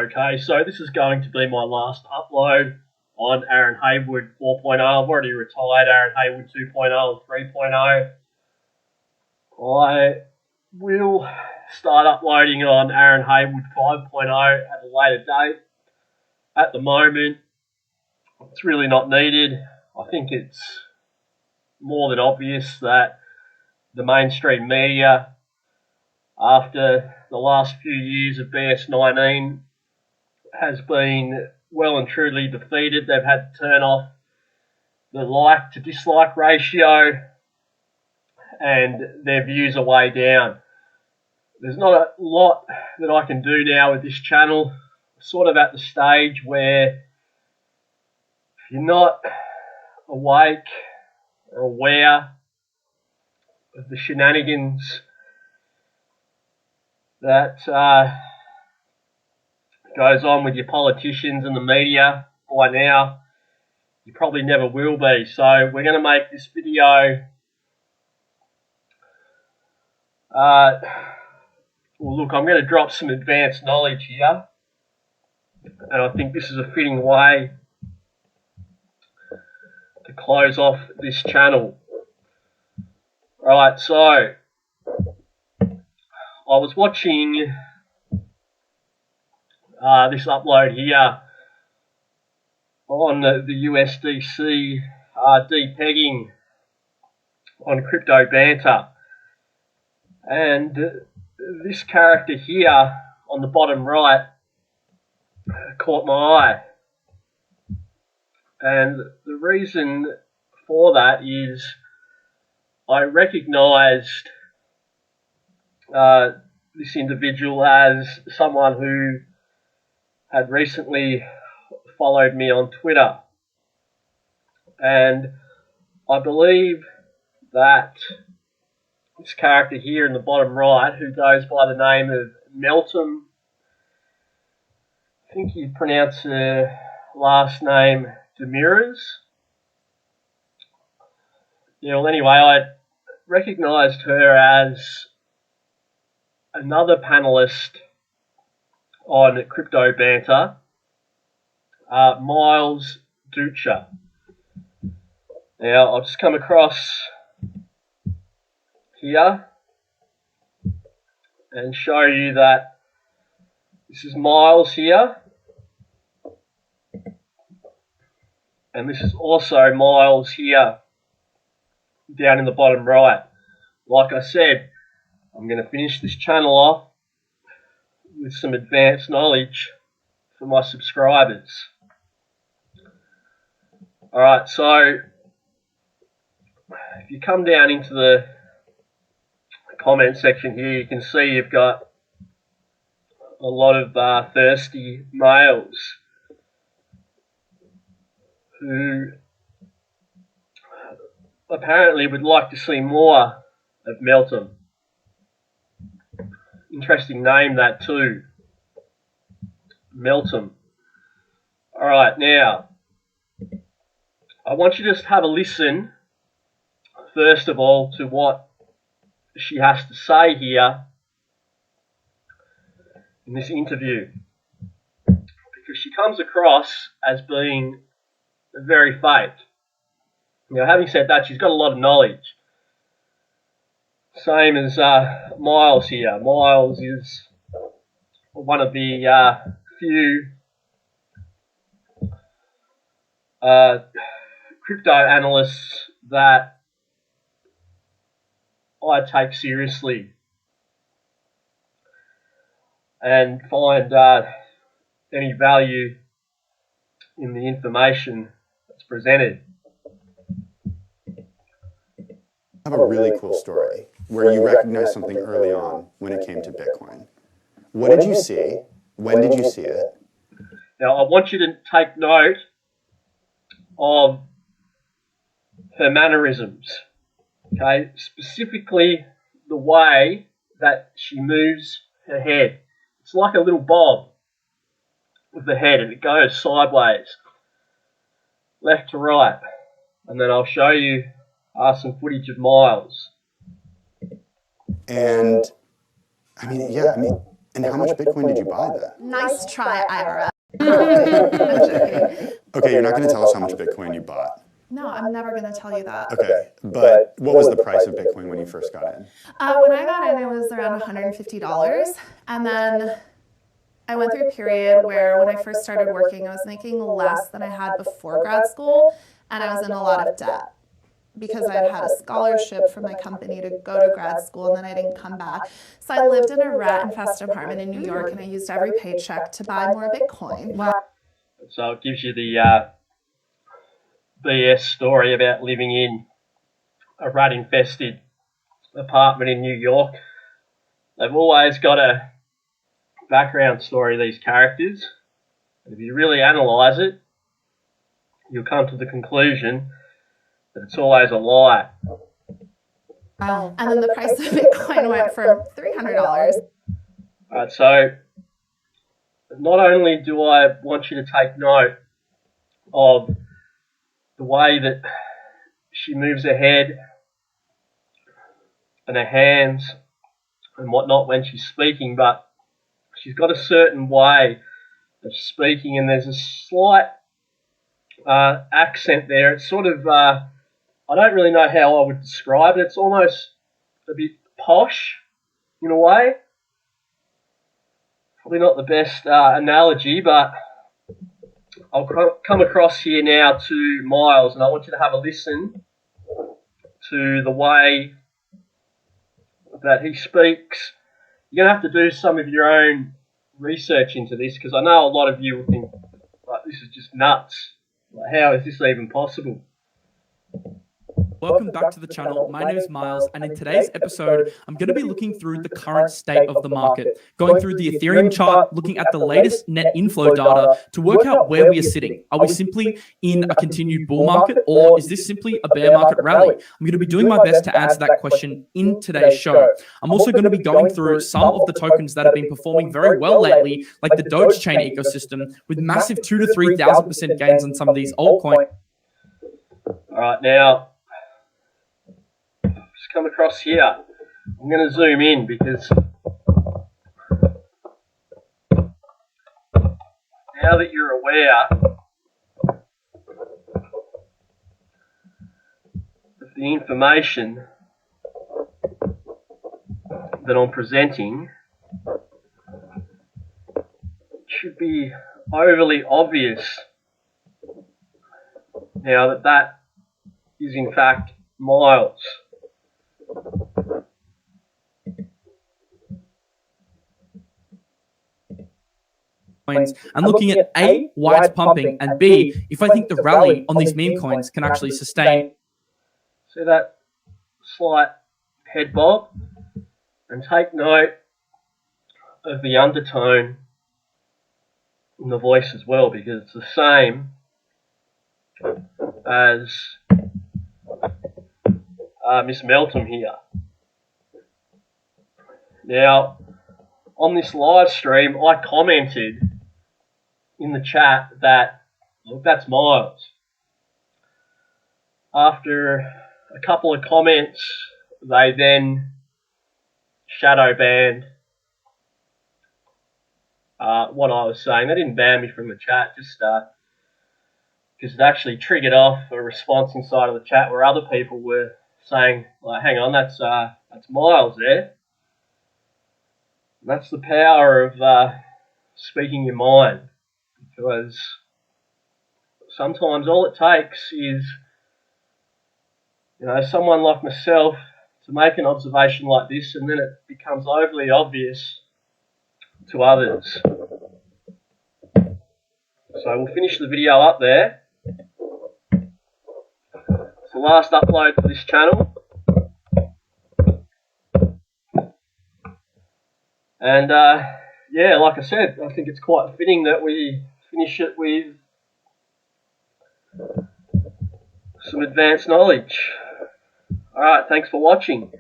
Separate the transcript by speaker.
Speaker 1: Okay, so this is going to be my last upload on Aaron Haywood 4.0. I've already retired Aaron Haywood 2.0 and 3.0. I will start uploading on Aaron Haywood 5.0 at a later date. At the moment, it's really not needed. I think it's more than obvious that the mainstream media, after the last few years of BS19, has been well and truly defeated. They've had to turn off the like to dislike ratio, and their views are way down. There's not a lot that I can do now with this channel. I'm sort of at the stage where if you're not awake or aware of the shenanigans that goes on with your politicians and the media by now, you probably never will be. So we're going to make this video well, look, I'm going to drop some advanced knowledge here, and I think this is a fitting way to close off this channel. Alright, so I was watching this upload here on the USDC depegging on Crypto Banter, and this character here on the bottom right caught my eye, and the reason for that is I recognised this individual as someone who had recently followed me on Twitter, and I believe that this character here in the bottom right, who goes by the name of Meltem, I think you pronounce her last name Demiras. Yeah, well anyway, I recognised her as another panelist on Crypto Banter, Miles Ducha. Now, I'll just come across here and show you that this is Miles here, and this is also Miles here down in the bottom right. Like I said, I'm going to finish this channel off with some advanced knowledge for my subscribers. Alright, so if you come down into the comment section here, you can see you've got a lot of thirsty males who apparently would like to see more of Meltem. Interesting name that too, Meltem. Alright, now I want you to just have a listen first of all to what she has to say here in this interview, because she comes across as being very fake. Now, having said that, she's got a lot of knowledge. Same as Miles here. Miles is one of the few crypto analysts that I take seriously and find any value in the information that's presented.
Speaker 2: I have a really cool story where you recognized something early on when it came to Bitcoin. What did you see? When did you see it?
Speaker 1: Now, I want you to take note of her mannerisms. Okay, specifically the way that she moves her head. It's like a little bob with the head, and it goes sideways, left to right. And then I'll show you some footage of Miles.
Speaker 2: And I mean, And how much Bitcoin did you buy then?
Speaker 3: Nice try, IRL. I'm joking.
Speaker 2: Okay, you're not going to tell us how much Bitcoin you bought.
Speaker 3: No, I'm never going to tell you that.
Speaker 2: Okay, but what was the price of Bitcoin when you first got in?
Speaker 3: When I got in, it was around $150. And then I went through a period where when I first started working, I was making less than I had before grad school, and I was in a lot of debt because I had a scholarship from my company to go to grad school, and then I didn't come back. So I lived in a rat-infested apartment in New York, and I used every paycheck to buy more Bitcoin.
Speaker 1: So it gives you the BS story about living in a rat-infested apartment in New York. They've always got a background story, these characters. And if you really analyse it, you'll come to the conclusion that it's always a lie.
Speaker 3: And then the price of Bitcoin went from $300.
Speaker 1: Alright, so not only do I want you to take note of the way that she moves her head and her hands and whatnot when she's speaking, but she's got a certain way of speaking, and there's a slight accent there. It's sort of, I don't really know how I would describe it. It's almost a bit posh in a way. Probably not the best analogy, but I'll come across here now to Miles, and I want you to have a listen to the way that he speaks. You're going to have to do some of your own research into this, because I know a lot of you will think, like, this is just nuts. Like, how is this even possible?
Speaker 4: Welcome back to the channel. My name is Miles, and in today's episode, I'm going to be looking through the current state of the market, going through the Ethereum chart, looking at the latest net inflow data to work out where we are sitting. Are we simply in a continued bull market, or is this simply a bear market rally? I'm going to be doing my best to answer that question in today's show. I'm also going to be going through some of the tokens that have been performing very well lately, like the Dogechain ecosystem, with massive 2,000 to 3,000% gains on some of these altcoins.
Speaker 1: All right, now, just come across here. I'm going to zoom in because now that you're aware of the information that I'm presenting, it should be overly obvious now that that is in fact Miles.
Speaker 4: And looking at A, why it's pumping, and B, if I think the rally on these meme coins can actually sustain.
Speaker 1: See that slight head bob? And take note of the undertone in the voice as well, because it's the same as Miss Melton here. Now, on this live stream, I commented in the chat that, look, that's Miles. After a couple of comments, they then shadow banned what I was saying. They didn't ban me from the chat, just because it actually triggered off a response inside of the chat where other people were saying, like, hang on, that's Miles there. And that's the power of speaking your mind, because sometimes all it takes is, someone like myself to make an observation like this, and then it becomes overly obvious to others. So we'll finish the video up there. It's the last upload for this channel. And yeah, like I said, I think it's quite fitting that we finish it with some advanced knowledge. Alright, thanks for watching.